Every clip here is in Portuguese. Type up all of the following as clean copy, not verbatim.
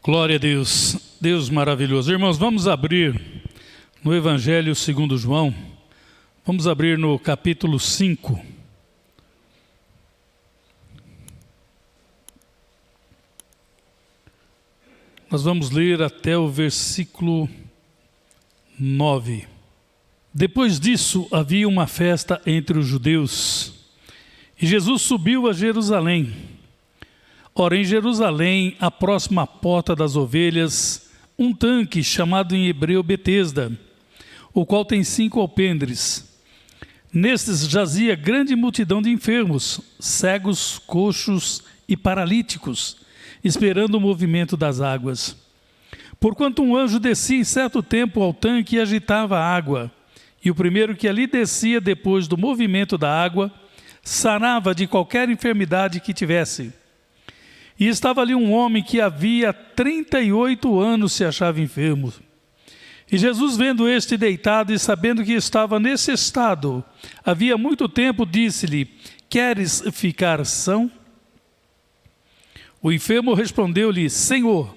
Glória a Deus, Deus maravilhoso. Irmãos, vamos abrir no Evangelho segundo João, vamos abrir no capítulo 5. Nós vamos ler até o versículo 9. Depois disso, havia uma festa entre os judeus, e Jesus subiu a Jerusalém. Ora, em Jerusalém, à próxima porta das ovelhas, um tanque chamado em hebreu Betesda, o qual tem 5 alpendres. Nestes jazia grande multidão de enfermos, cegos, coxos e paralíticos, esperando o movimento das águas. Porquanto um anjo descia em certo tempo ao tanque e agitava a água, e o primeiro que ali descia depois do movimento da água, sarava de qualquer enfermidade que tivesse. E estava ali um homem que havia 38 anos se achava enfermo. E Jesus, vendo este deitado e sabendo que estava nesse estado, havia muito tempo, disse-lhe: queres ficar são? O enfermo respondeu-lhe: Senhor,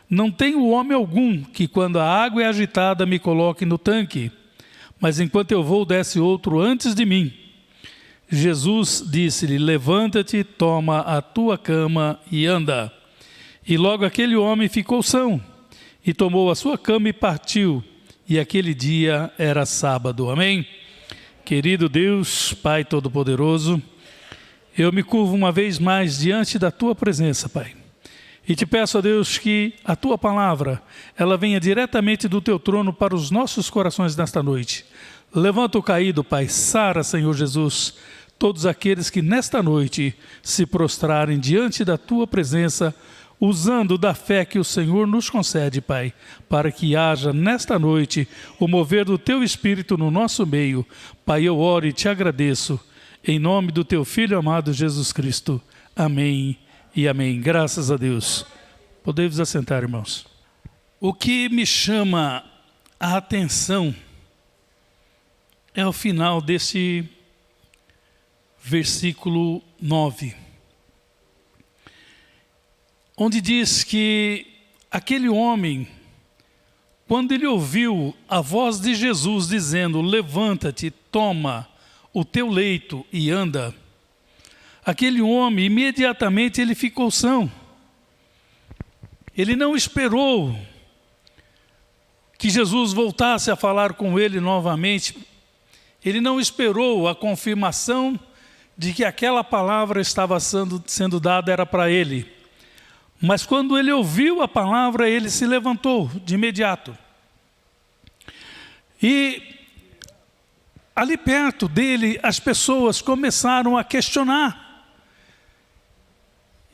não tenho homem algum que, quando a água é agitada, me coloque no tanque, mas enquanto eu vou, desce outro antes de mim. Jesus disse-lhe: levanta-te, toma a tua cama e anda. E logo aquele homem ficou são, e tomou a sua cama e partiu. E aquele dia era sábado. Amém? Querido Deus, Pai Todo-Poderoso, eu me curvo uma vez mais diante da tua presença, Pai. E te peço a Deus que a tua palavra, ela venha diretamente do teu trono para os nossos corações nesta noite. Levanta o caído, Pai, sara, Senhor Jesus, todos aqueles que nesta noite se prostrarem diante da tua presença, usando da fé que o Senhor nos concede, Pai, para que haja nesta noite o mover do teu Espírito no nosso meio. Pai, eu oro e te agradeço, em nome do teu Filho amado Jesus Cristo. Amém e amém. Graças a Deus. Podemos assentar, irmãos. O que me chama a atenção é o final desse versículo 9, onde diz que aquele homem, quando ele ouviu a voz de Jesus dizendo: levanta-te, toma o teu leito e anda, aquele homem, imediatamente ele ficou são. Ele não esperou que Jesus voltasse a falar com ele novamente. Ele não esperou a confirmação de que aquela palavra estava sendo dada era para ele. Mas quando ele ouviu a palavra, ele se levantou de imediato. E ali perto dele, as pessoas começaram a questionar.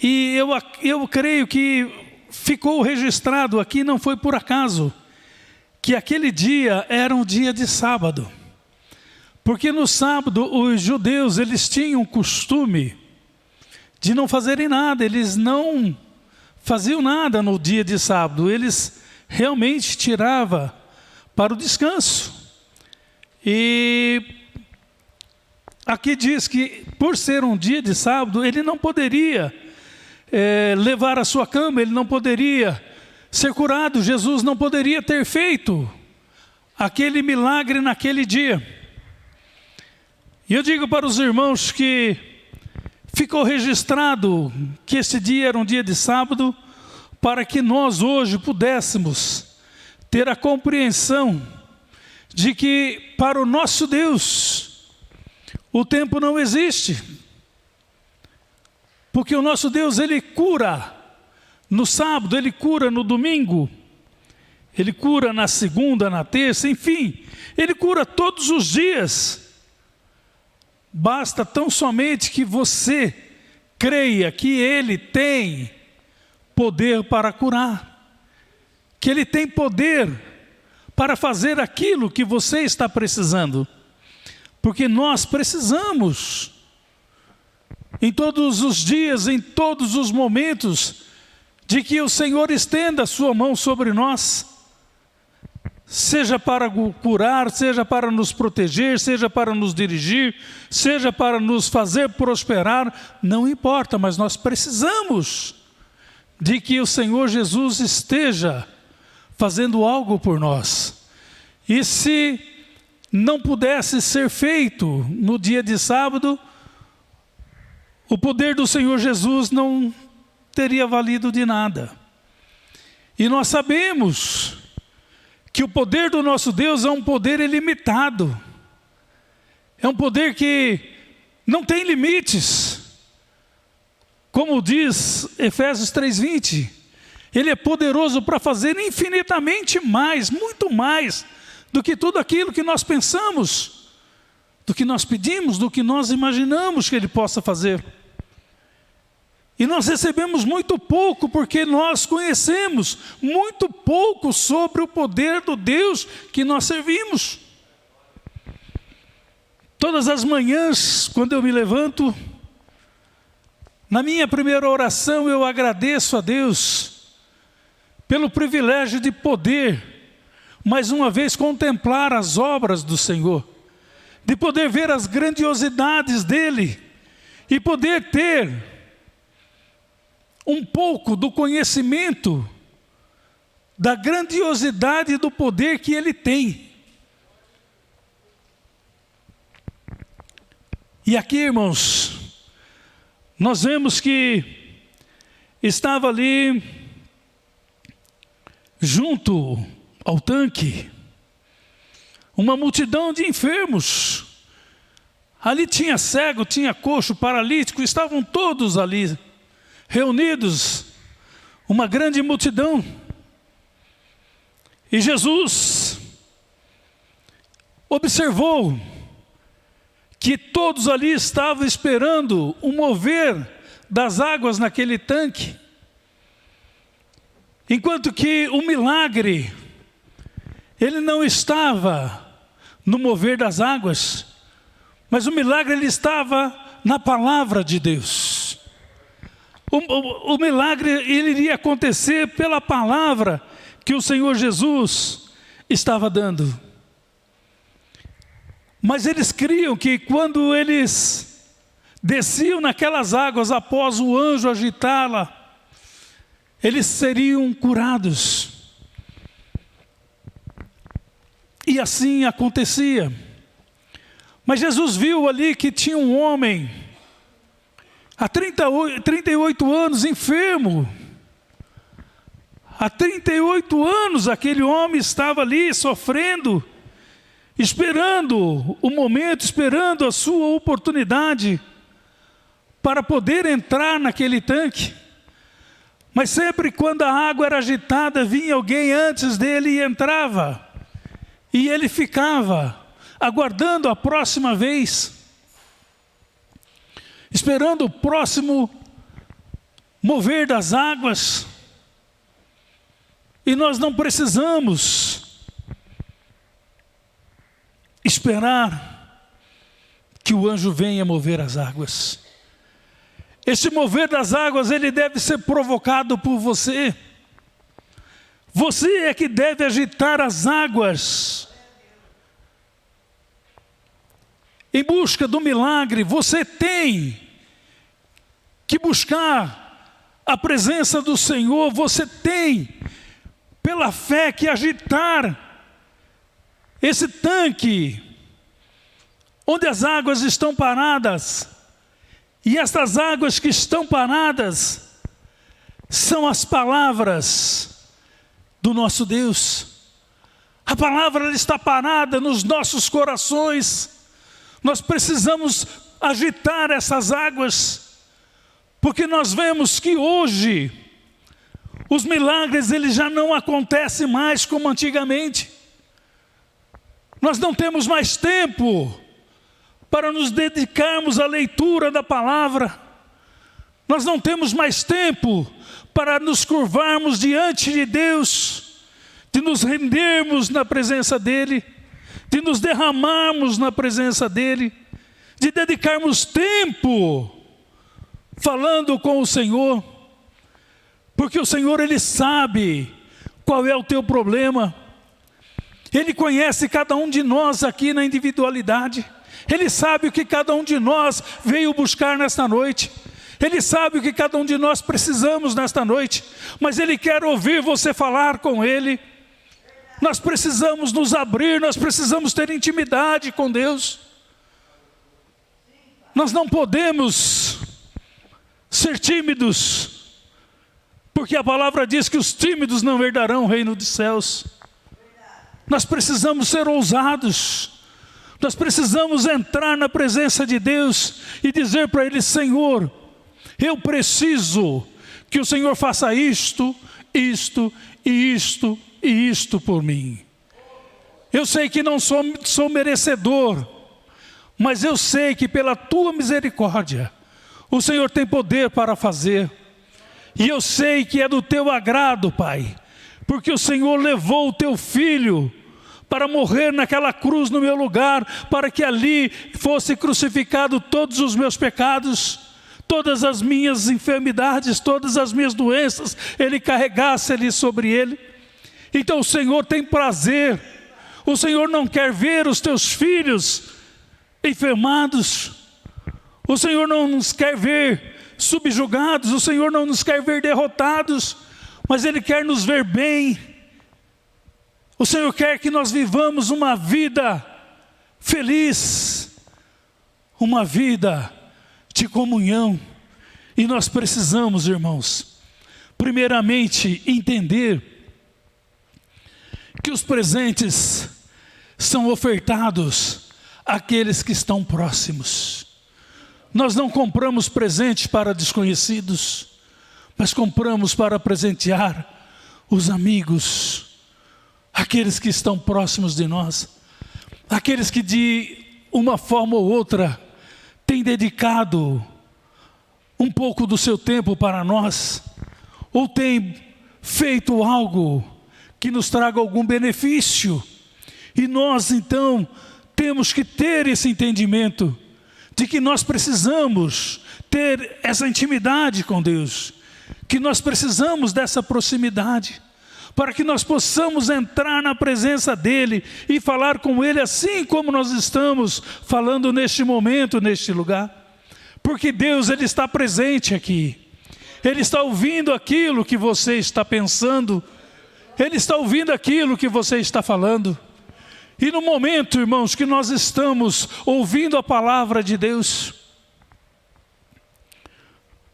E eu creio que ficou registrado aqui, não foi por acaso, que aquele dia era um dia de sábado. Porque no sábado, os judeus, eles tinham o costume de não fazerem nada. Eles não faziam nada no dia de sábado. Eles realmente tiravam para o descanso. E aqui diz que, por ser um dia de sábado, ele não poderia levar a sua cama, ele não poderia ser curado. Jesus não poderia ter feito aquele milagre naquele dia. E eu digo para os irmãos que ficou registrado que esse dia era um dia de sábado, para que nós hoje pudéssemos ter a compreensão de que para o nosso Deus o tempo não existe. Porque o nosso Deus, ele cura no sábado, ele cura no domingo, ele cura na segunda, na terça, enfim, ele cura todos os dias. Basta tão somente que você creia que ele tem poder para curar, que ele tem poder para fazer aquilo que você está precisando, porque nós precisamos, em todos os dias, em todos os momentos, de que o Senhor estenda a sua mão sobre nós, seja para curar, seja para nos proteger, seja para nos dirigir, seja para nos fazer prosperar, não importa, mas nós precisamos de que o Senhor Jesus esteja fazendo algo por nós. E se não pudesse ser feito no dia de sábado, o poder do Senhor Jesus não teria valido de nada. E nós sabemos que o poder do nosso Deus é um poder ilimitado. É um poder que não tem limites. Como diz Efésios 3:20, Ele é poderoso para fazer infinitamente mais, muito mais, do que tudo aquilo que nós pensamos, do que nós pedimos, do que nós imaginamos que Ele possa fazer. E nós recebemos muito pouco, porque nós conhecemos muito pouco sobre o poder do Deus que nós servimos. Todas as manhãs, quando eu me levanto, na minha primeira oração eu agradeço a Deus pelo privilégio de poder, mais uma vez, contemplar as obras do Senhor, de poder ver as grandiosidades dEle e poder ter um pouco do conhecimento da grandiosidade do poder que Ele tem. E aqui, irmãos, nós vemos que estava ali junto ao tanque uma multidão de enfermos. Ali tinha cego, tinha coxo, paralítico, estavam todos ali reunidos, uma grande multidão. E Jesus observou que todos ali estavam esperando o mover das águas naquele tanque, enquanto que o milagre, ele não estava no mover das águas, mas o milagre ele estava na palavra de Deus. O milagre ele iria acontecer pela palavra que o Senhor Jesus estava dando. Mas eles criam que quando eles desciam naquelas águas após o anjo agitá-la, eles seriam curados. E assim acontecia. Mas Jesus viu ali que tinha um homem há 38 anos enfermo. Há 38 anos aquele homem estava ali sofrendo, esperando o momento, esperando a sua oportunidade para poder entrar naquele tanque. Mas sempre quando a água era agitada, vinha alguém antes dele e entrava. E ele ficava aguardando a próxima vez, esperando o próximo mover das águas. E nós não precisamos esperar que o anjo venha mover as águas. Este mover das águas, ele deve ser provocado por você. Você é que deve agitar as águas em busca do milagre. Você tem que buscar a presença do Senhor. Você tem, pela fé, que agitar esse tanque onde as águas estão paradas. E estas águas que estão paradas são as palavras do nosso Deus. A palavra está parada nos nossos corações. Nós precisamos agitar essas águas, porque nós vemos que hoje os milagres eles já não acontecem mais como antigamente. Nós não temos mais tempo para nos dedicarmos à leitura da palavra. Nós não temos mais tempo para nos curvarmos diante de Deus, de nos rendermos na presença dEle, de nos derramarmos na presença dEle, de dedicarmos tempo falando com o Senhor, porque o Senhor, Ele sabe qual é o teu problema. Ele conhece cada um de nós aqui na individualidade. Ele sabe o que cada um de nós veio buscar nesta noite. Ele sabe o que cada um de nós precisamos nesta noite, mas Ele quer ouvir você falar com Ele. Nós precisamos nos abrir, nós precisamos ter intimidade com Deus. Nós não podemos ser tímidos, porque a palavra diz que os tímidos não herdarão o reino dos céus. Nós precisamos ser ousados. Nós precisamos entrar na presença de Deus e dizer para Ele: Senhor, eu preciso que o Senhor faça isto, isto e isto e isto por mim. Eu sei que não sou merecedor, mas eu sei que pela Tua misericórdia, o Senhor tem poder para fazer. E eu sei que é do Teu agrado, Pai, porque o Senhor levou o Teu Filho para morrer naquela cruz no meu lugar, para que ali fosse crucificado todos os meus pecados, todas as minhas enfermidades, todas as minhas doenças, Ele carregasse ali sobre Ele. Então o Senhor tem prazer, o Senhor não quer ver os Teus filhos enfermados, o Senhor não nos quer ver subjugados, o Senhor não nos quer ver derrotados, mas Ele quer nos ver bem. O Senhor quer que nós vivamos uma vida feliz, uma vida de comunhão. E nós precisamos, irmãos, primeiramente entender que os presentes são ofertados àqueles que estão próximos. Nós não compramos presentes para desconhecidos, mas compramos para presentear os amigos, aqueles que estão próximos de nós, aqueles que de uma forma ou outra têm dedicado um pouco do seu tempo para nós, ou têm feito algo que nos traga algum benefício. E nós então temos que ter esse entendimento de que nós precisamos ter essa intimidade com Deus, que nós precisamos dessa proximidade, para que nós possamos entrar na presença dEle e falar com Ele assim como nós estamos falando neste momento, neste lugar. Porque Deus, Ele está presente aqui. Ele está ouvindo aquilo que você está pensando. Ele está ouvindo aquilo que você está falando. E no momento, irmãos, que nós estamos ouvindo a palavra de Deus,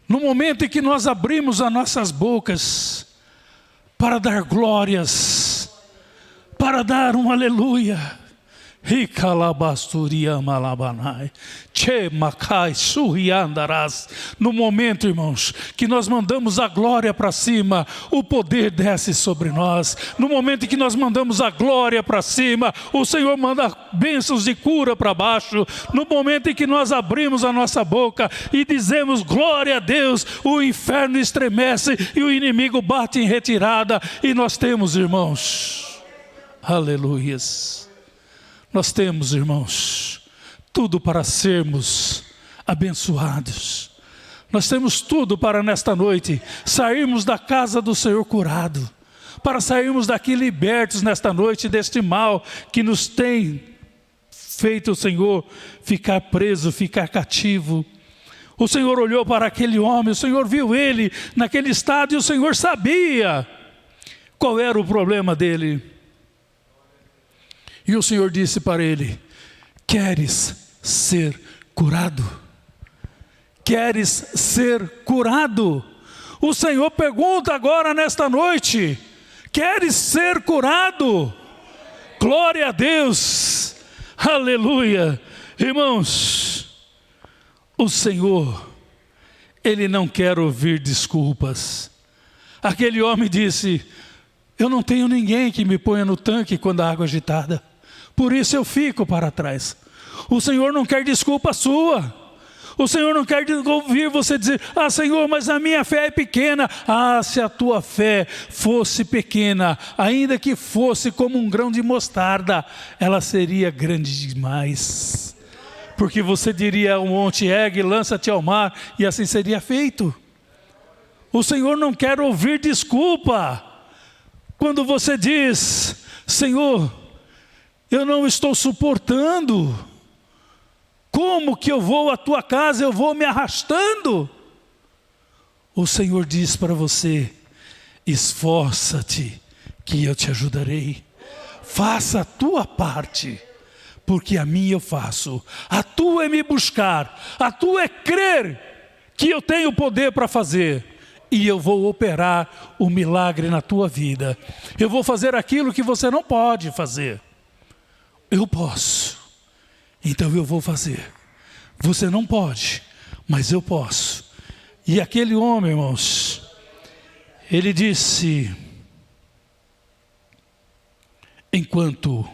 no momento em que nós abrimos as nossas bocas para dar glórias, para dar um aleluia, no momento, irmãos, que nós mandamos a glória para cima, o poder desce sobre nós. No momento em que nós mandamos a glória para cima, o Senhor manda bênçãos de cura para baixo. No momento em que nós abrimos a nossa boca e dizemos glória a Deus, o inferno estremece e o inimigo bate em retirada. E nós temos, irmãos, aleluias, nós temos, irmãos, tudo para sermos abençoados. Nós temos tudo para nesta noite sairmos da casa do Senhor curado, para sairmos daqui libertos nesta noite deste mal que nos tem feito o Senhor ficar preso, ficar cativo. O Senhor olhou para aquele homem, o Senhor viu ele naquele estado e o Senhor sabia qual era o problema dele. E o Senhor disse para ele: queres ser curado? Queres ser curado? O Senhor pergunta agora nesta noite: queres ser curado? Glória a Deus, aleluia. Irmãos, o Senhor, Ele não quer ouvir desculpas. Aquele homem disse: eu não tenho ninguém que me ponha no tanque quando a água é agitada, por isso eu fico para trás. O Senhor não quer desculpa sua. O Senhor não quer ouvir você dizer: ah, Senhor, mas a minha fé é pequena. Ah, se a tua fé fosse pequena, ainda que fosse como um grão de mostarda, ela seria grande demais. Porque você diria ao monte: ergue, lança-te ao mar, e assim seria feito. O Senhor não quer ouvir desculpa. Quando você diz: Senhor, eu não estou suportando, como que eu vou à tua casa, eu vou me arrastando? o Senhor diz para você: esforça-te, que eu te ajudarei. Faça a tua parte, porque a minha eu faço. A tua é me buscar, a tua é crer que eu tenho poder para fazer. E eu vou operar o milagre na tua vida. Eu vou fazer aquilo que você não pode fazer. Eu posso, então eu vou fazer. Você não pode, mas eu posso. E aquele homem, irmãos, ele disse: enquanto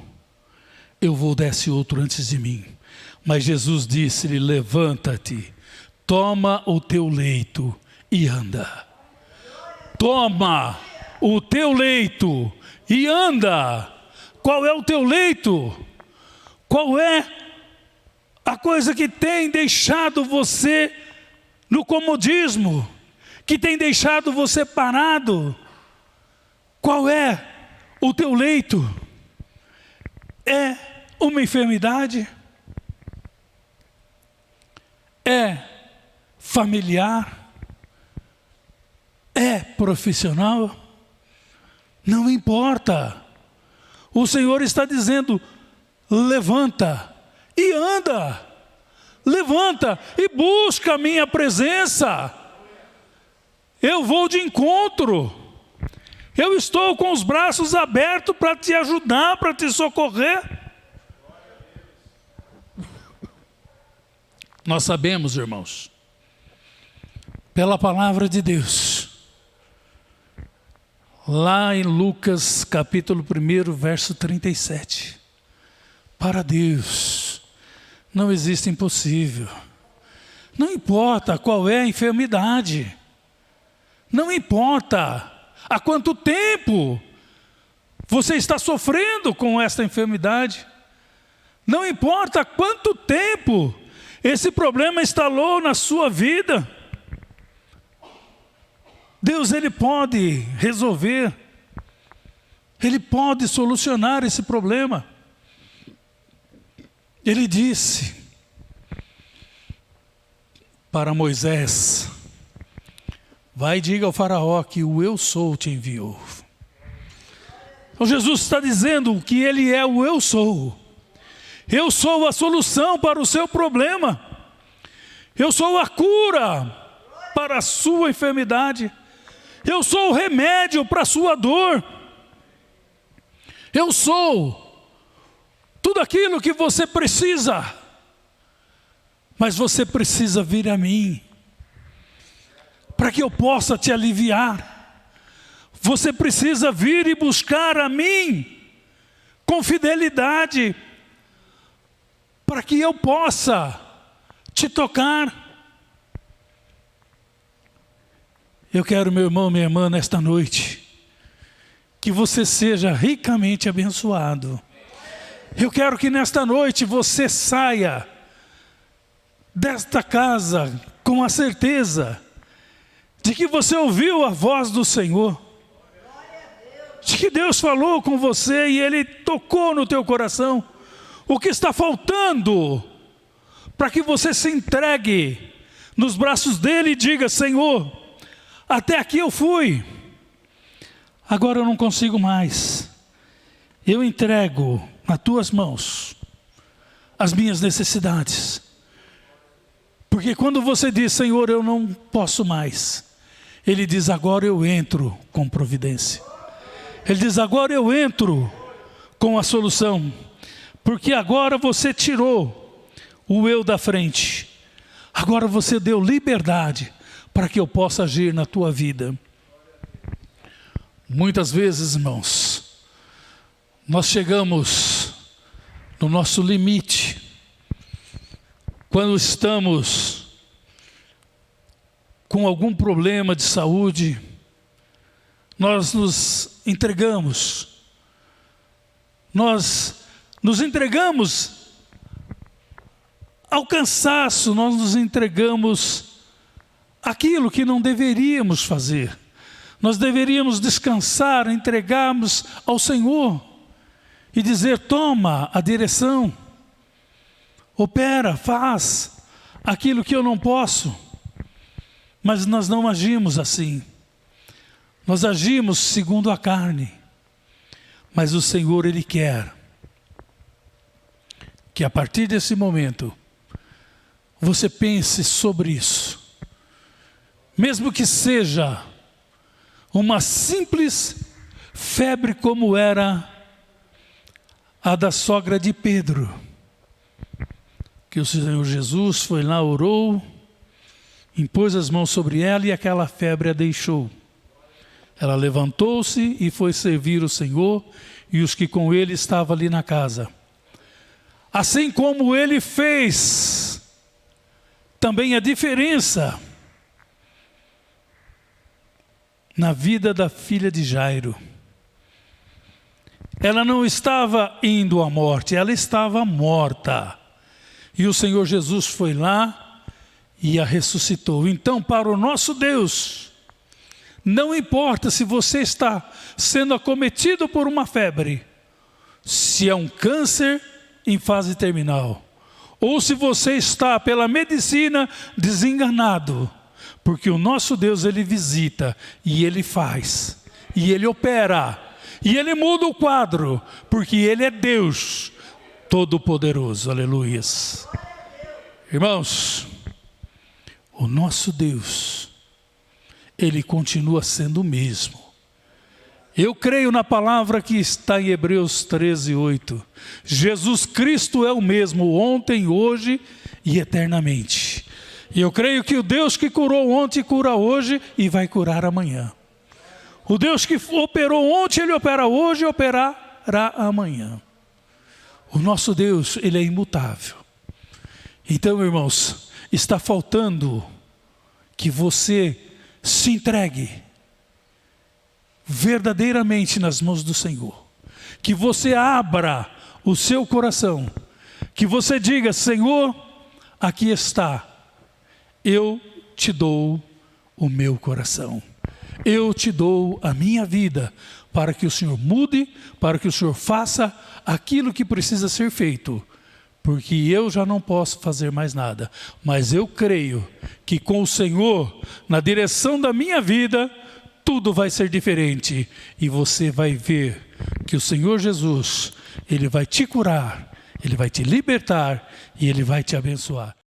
eu vou, desce outro antes de mim. Mas Jesus disse-lhe: levanta-te, toma o teu leito e anda. Toma o teu leito e anda. Qual é o teu leito? Qual é a coisa que tem deixado você no comodismo? Que tem deixado você parado? Qual é o teu leito? É uma enfermidade? É familiar? É profissional? Não importa. O Senhor está dizendo: levanta e anda. Levanta e busca a minha presença. Eu vou de encontro. Eu estou com os braços abertos para te ajudar, para te socorrer. Nós sabemos, irmãos, pela palavra de Deus, lá em Lucas capítulo 1, verso 37, para Deus não existe impossível. Não importa qual é a enfermidade, não importa há quanto tempo você está sofrendo com esta enfermidade, não importa quanto tempo esse problema instalou na sua vida, Deus, Ele pode resolver, Ele pode solucionar esse problema. Ele disse para Moisés: vai e diga ao faraó que o eu sou te enviou. Então Jesus está dizendo que Ele é o eu sou. Eu sou a solução para o seu problema. Eu sou a cura para a sua enfermidade. Eu sou o remédio para a sua dor. Eu sou tudo aquilo que você precisa. Mas você precisa vir a mim, para que eu possa te aliviar. Você precisa vir e buscar a mim, com fidelidade, para que eu possa te tocar. Eu quero, meu irmão, minha irmã, nesta noite, que você seja ricamente abençoado. Eu quero que nesta noite você saia desta casa com a certeza de que você ouviu a voz do Senhor, de que Deus falou com você e Ele tocou no teu coração. O que está faltando para que você se entregue nos braços dEle e diga: Senhor, até aqui eu fui, agora eu não consigo mais. Eu entrego nas tuas mãos as minhas necessidades. Porque quando você diz: Senhor, eu não posso mais, Ele diz: agora eu entro com providência. Ele diz: agora eu entro com a solução. Porque agora você tirou o eu da frente. Agora você deu liberdade para que eu possa agir na tua vida. Muitas vezes, irmãos, nós chegamos no nosso limite quando estamos com algum problema de saúde. Nós nos entregamos. Nós nos entregamos ao cansaço, nós nos entregamos àquilo que não deveríamos fazer. Nós deveríamos descansar, entregarmos ao Senhor e dizer: toma a direção, opera, faz aquilo que eu não posso. Mas nós não agimos assim. Nós agimos segundo a carne. Mas o Senhor, Ele quer que a partir desse momento você pense sobre isso. Mesmo que seja uma simples febre como era a da sogra de Pedro, que o Senhor Jesus foi lá, orou, impôs as mãos sobre ela e aquela febre a deixou. Ela levantou-se e foi servir o Senhor e os que com ele estavam ali na casa. Assim como ele fez também a diferença na vida da filha de Jairo. Ela não estava indo à morte, ela estava morta. E o Senhor Jesus foi lá e a ressuscitou. Então, para o nosso Deus, não importa se você está sendo acometido por uma febre, se é um câncer em fase terminal, ou se você está pela medicina desenganado, porque o nosso Deus, Ele visita, e Ele faz, e Ele opera, e Ele muda o quadro, porque Ele é Deus Todo-Poderoso, aleluias. Irmãos, o nosso Deus, Ele continua sendo o mesmo. Eu creio na palavra que está em Hebreus 13:8. Jesus Cristo é o mesmo ontem, hoje e eternamente. E eu creio que o Deus que curou ontem, cura hoje e vai curar amanhã. O Deus que operou ontem, Ele opera hoje e operará amanhã. O nosso Deus, Ele é imutável. Então, irmãos, está faltando que você se entregue verdadeiramente nas mãos do Senhor. Que você abra o seu coração. Que você diga: Senhor, aqui está. Eu te dou o meu coração. Eu te dou a minha vida para que o Senhor mude, para que o Senhor faça aquilo que precisa ser feito. Porque eu já não posso fazer mais nada. Mas eu creio que com o Senhor, na direção da minha vida, tudo vai ser diferente. E você vai ver que o Senhor Jesus, Ele vai te curar, Ele vai te libertar e Ele vai te abençoar.